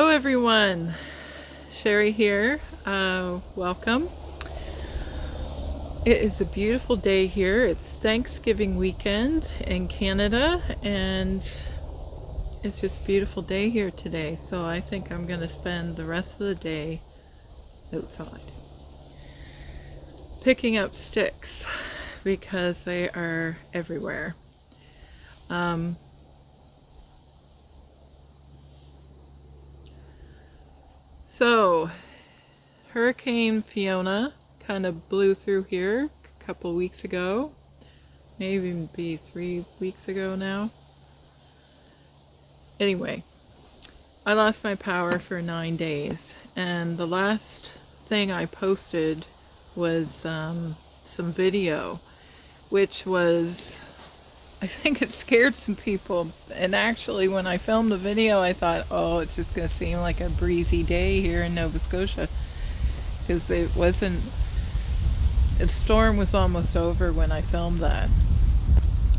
Hello everyone, Sherry here. Welcome. It is a beautiful day here. It's Thanksgiving weekend in Canada and it's just a beautiful day here today. So I think I'm going to spend the rest of the day outside picking up sticks because they are everywhere. So Hurricane Fiona kind of blew through here a couple weeks ago, maybe 3 weeks ago now. Anyway, I lost my power for 9 days, and the last thing I posted was some video, which was, I think it scared some people. And actually, when I filmed the video, I thought, oh, it's just going to seem like a breezy day here in Nova Scotia, because it wasn't. The storm was almost over when I filmed that.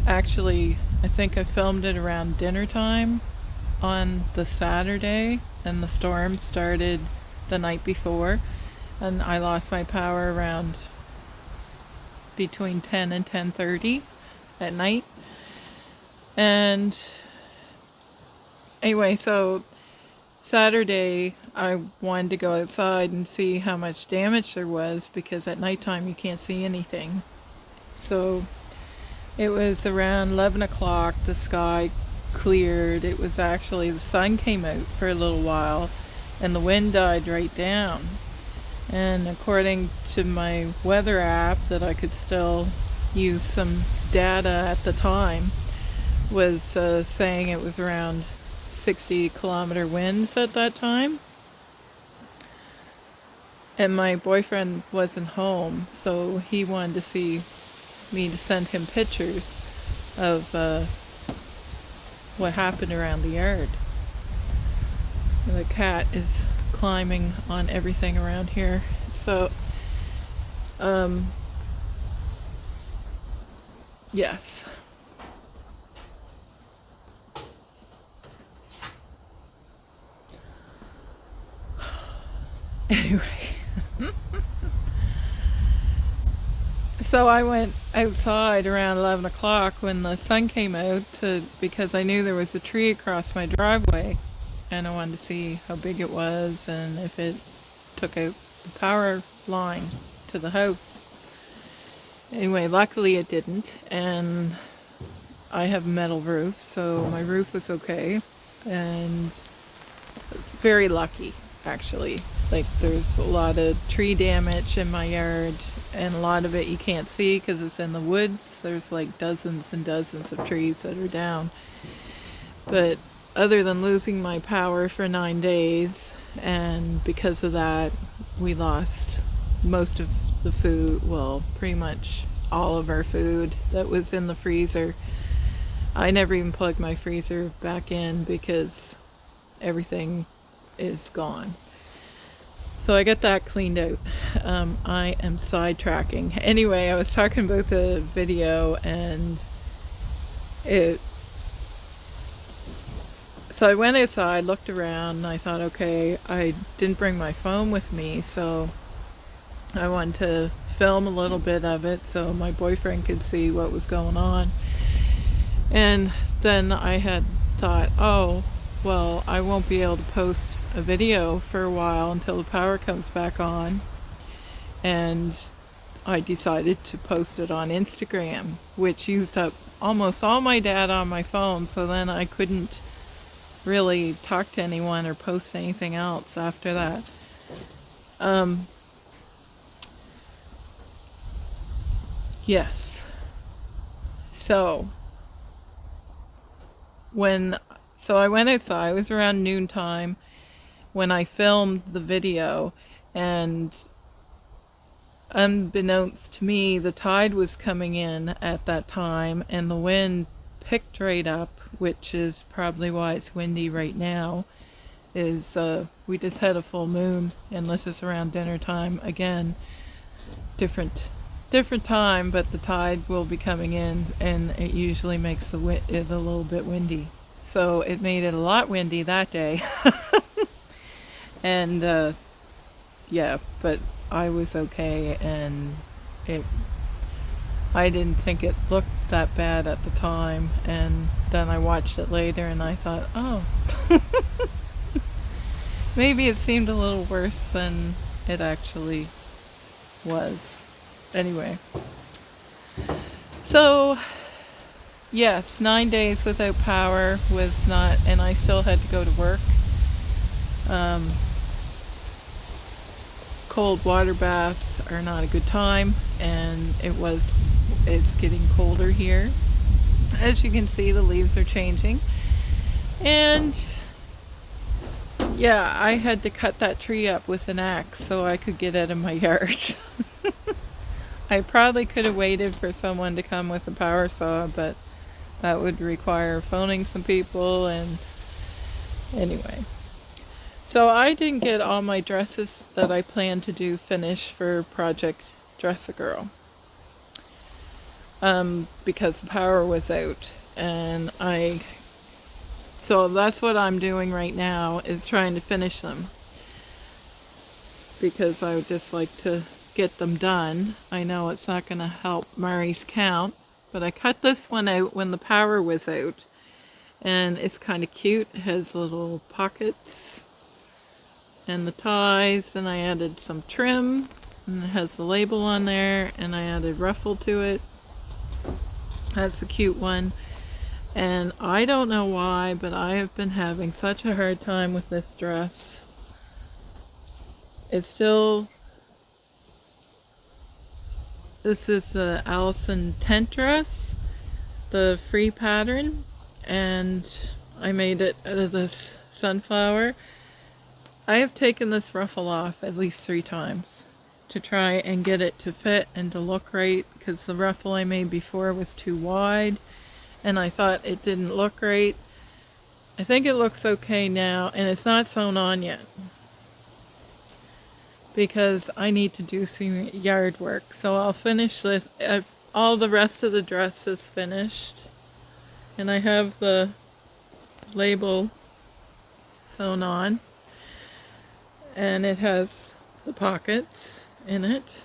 Actually, I think I filmed it around dinner time on the Saturday, and the storm started the night before, and I lost my power around between 10 and 10:30 at night. And anyway, so Saturday I wanted to go outside and see how much damage there was, because at nighttime you can't see anything. So it was around 11 o'clock, the sky cleared. It was actually, the sun came out for a little while and the wind died right down. And according to my weather app that I could still use some data at the time, was saying it was around 60-kilometer winds at that time. And my boyfriend wasn't home, so he wanted to see me to send him pictures of what happened around the yard. And the cat is climbing on everything around here. So, yes. Anyway. So I went outside around 11 o'clock when the sun came out because I knew there was a tree across my driveway, and I wanted to see how big it was and if it took out the power line to the house. Anyway, luckily it didn't, and I have a metal roof, so my roof was okay, and very lucky actually. Like, there's a lot of tree damage in my yard, and a lot of it you can't see because it's in the woods. There's like dozens and dozens of trees that are down. But other than losing my power for 9 days, and because of that we lost most of the food, well, pretty much all of our food that was in the freezer. I never even plugged my freezer back in because everything is gone. So I got that cleaned out. I am sidetracking. Anyway, I was talking about the video, and so I went outside, looked around, and I thought, okay, I didn't bring my phone with me, so I wanted to film a little bit of it so my boyfriend could see what was going on. And then I had thought, oh, well, I won't be able to post a video for a while until the power comes back on, and I decided to post it on Instagram, which used up almost all my data on my phone, so then I couldn't really talk to anyone or post anything else after that. Yes. So I went outside. It was around noontime when I filmed the video, and unbeknownst to me, the tide was coming in at that time, and the wind picked right up, which is probably why it's windy right now. We just had a full moon, and this is around dinner time again. Different time, but the tide will be coming in, and it usually makes it a little bit windy. So it made it a lot windy that day. And yeah, but I was okay, and it I didn't think it looked that bad at the time, and then I watched it later and I thought, oh, maybe it seemed a little worse than it actually was. Anyway, so yes, 9 days without power was not, and I still had to go to work. Um, Cold water baths are not a good time, and it's getting colder here. As you can see, the leaves are changing, and yeah, I had to cut that tree up with an axe so I could get out of my yard. I probably could have waited for someone to come with a power saw, but that would require phoning some people, and anyway. So I didn't get all my dresses that I planned to do finished for Project Dress a Girl, because the power was out, and so that's what I'm doing right now, is trying to finish them, because I would just like to get them done. I know it's not going to help Murray's count, but I cut this one out when the power was out, and it's kind of cute. It has little pockets and the ties, and I added some trim, and it has the label on there, and I added ruffle to it. That's a cute one. And I don't know why, but I have been having such a hard time with this dress. It's still, this is the Allison tent dress, the free pattern, and I made it out of this sunflower. I have taken this ruffle off at least 3 times to try and get it to fit and to look right, because the ruffle I made before was too wide, and I thought it didn't look right. I think it looks okay now, and it's not sewn on yet because I need to do some yard work. So I'll finish this. All the rest of the dress is finished, and I have the label sewn on, and it has the pockets in it.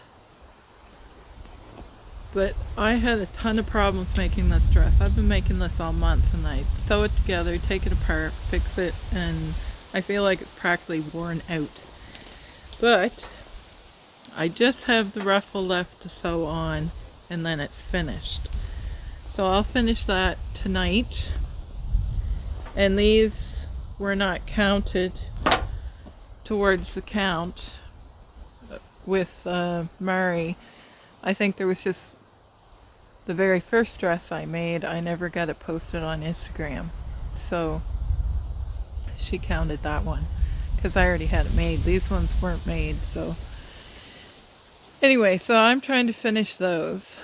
But I had a ton of problems making this dress. I've been making this all month, and I sew it together, take it apart, fix it, and I feel like it's practically worn out. But I just have the ruffle left to sew on, and then it's finished. So I'll finish that tonight. And these were not counted towards the count with Murray. I think there was just the very first dress I made, I never got it posted on Instagram. So she counted that one because I already had it made. These ones weren't made, so anyway, so I'm trying to finish those.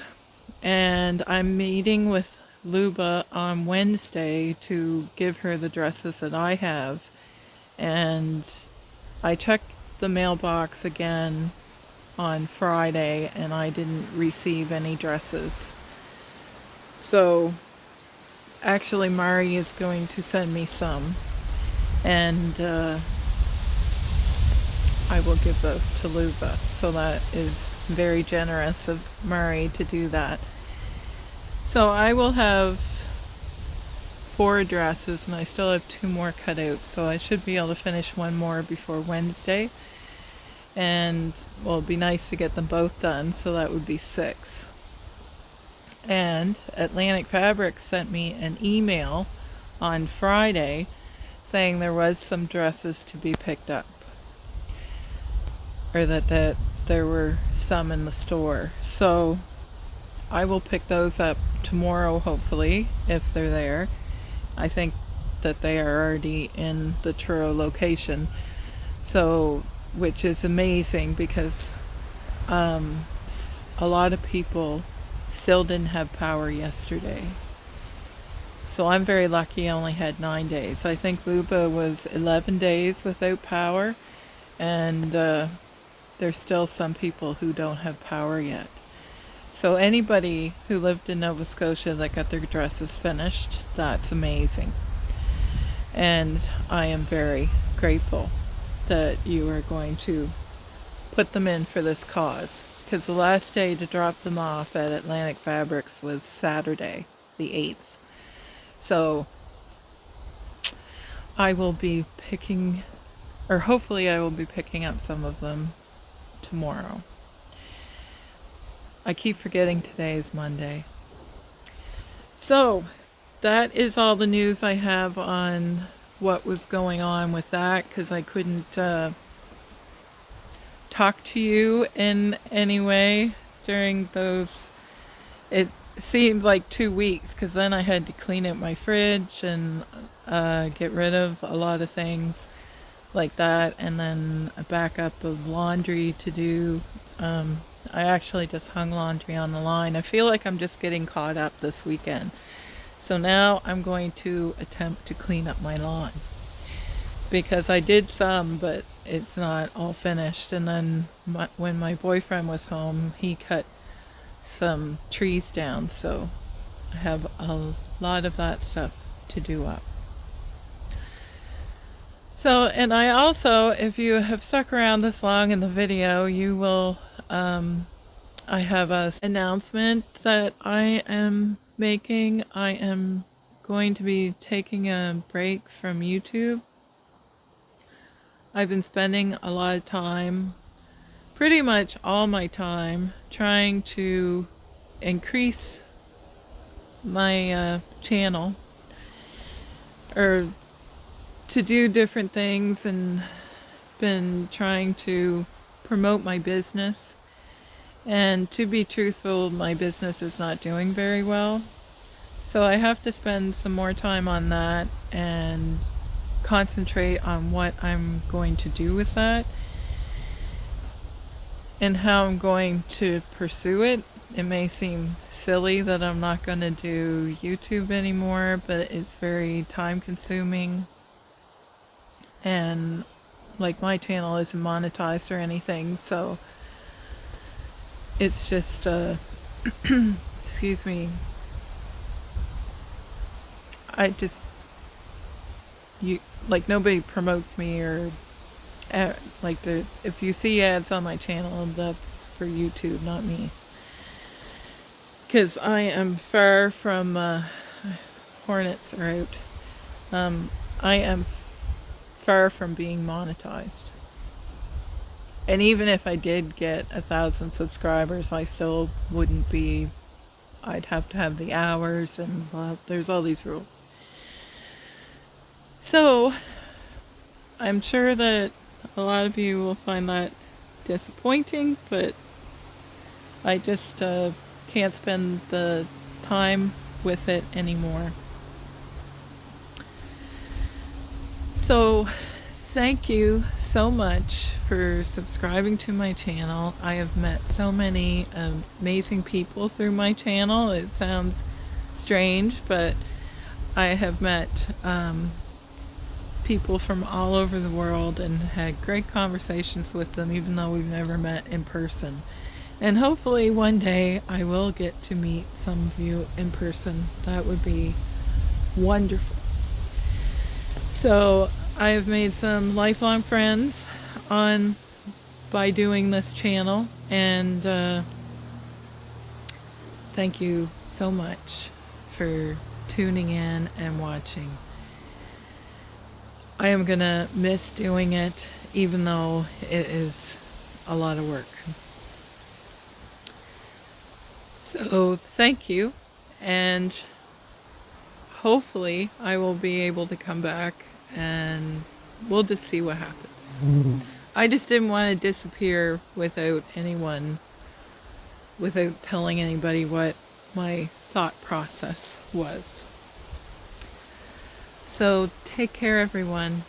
And I'm meeting with Luba on Wednesday to give her the dresses that I have. And I checked the mailbox again on Friday, and I didn't receive any dresses. So actually Mari is going to send me some, and I will give those to Luba. So that is very generous of Mari to do that. So I will have 4 dresses, and I still have 2 more cut out, so I should be able to finish one more before Wednesday. And well, it'd be nice to get them both done, so that would be 6. And Atlantic Fabrics sent me an email on Friday saying there was some dresses to be picked up, or that there were some in the store. So I will pick those up tomorrow, hopefully, if they're there. I think that they are already in the Truro location, so, which is amazing because a lot of people still didn't have power yesterday. So I'm very lucky I only had 9 days. I think Luba was 11 days without power, and there's still some people who don't have power yet. So anybody who lived in Nova Scotia that got their dresses finished, that's amazing. And I am very grateful. that you are going to put them in for this cause. Because the last day to drop them off at Atlantic Fabrics was Saturday, the 8th. So I will be picking, or hopefully I will be picking up some of them tomorrow. I keep forgetting today is Monday. So that is all the news I have on what was going on with that, because I couldn't talk to you in any way during those, it seemed like 2 weeks, because then I had to clean up my fridge and get rid of a lot of things like that, and then a backup of laundry to do. I actually just hung laundry on the line. I feel like I'm just getting caught up this weekend. So now I'm going to attempt to clean up my lawn, because I did some, but it's not all finished. And then when my boyfriend was home, he cut some trees down, so I have a lot of that stuff to do up. So, and I also, if you have stuck around this long in the video, you will, I have a announcement that I am making. I am going to be taking a break from YouTube. I've been spending a lot of time, pretty much all my time, trying to increase my channel, or to do different things, and been trying to promote my business. And to be truthful, my business is not doing very well. So I have to spend some more time on that and concentrate on what I'm going to do with that and how I'm going to pursue it. It may seem silly that I'm not going to do YouTube anymore, but it's very time consuming. And like, my channel isn't monetized or anything, so it's just excuse me, I just, nobody promotes me, or if you see ads on my channel, that's for YouTube, not me, because I am far from hornets are out. I am far from being monetized. And even if I did get 1,000 subscribers, I still wouldn't be, I'd have to have the hours, and there's all these rules. So I'm sure that a lot of you will find that disappointing, but I just can't spend the time with it anymore. So thank you so much for subscribing to my channel. I have met so many amazing people through my channel. It sounds strange, but I have met people from all over the world and had great conversations with them, even though we've never met in person. And hopefully one day I will get to meet some of you in person. That would be wonderful. So I have made some lifelong friends by doing this channel, and thank you so much for tuning in and watching. I am gonna miss doing it, even though it is a lot of work. So thank you, and hopefully I will be able to come back, and we'll just see what happens. I just didn't want to disappear without telling anybody what my thought process was. So take care, everyone.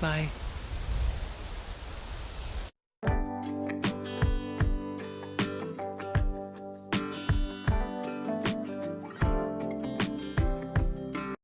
Bye.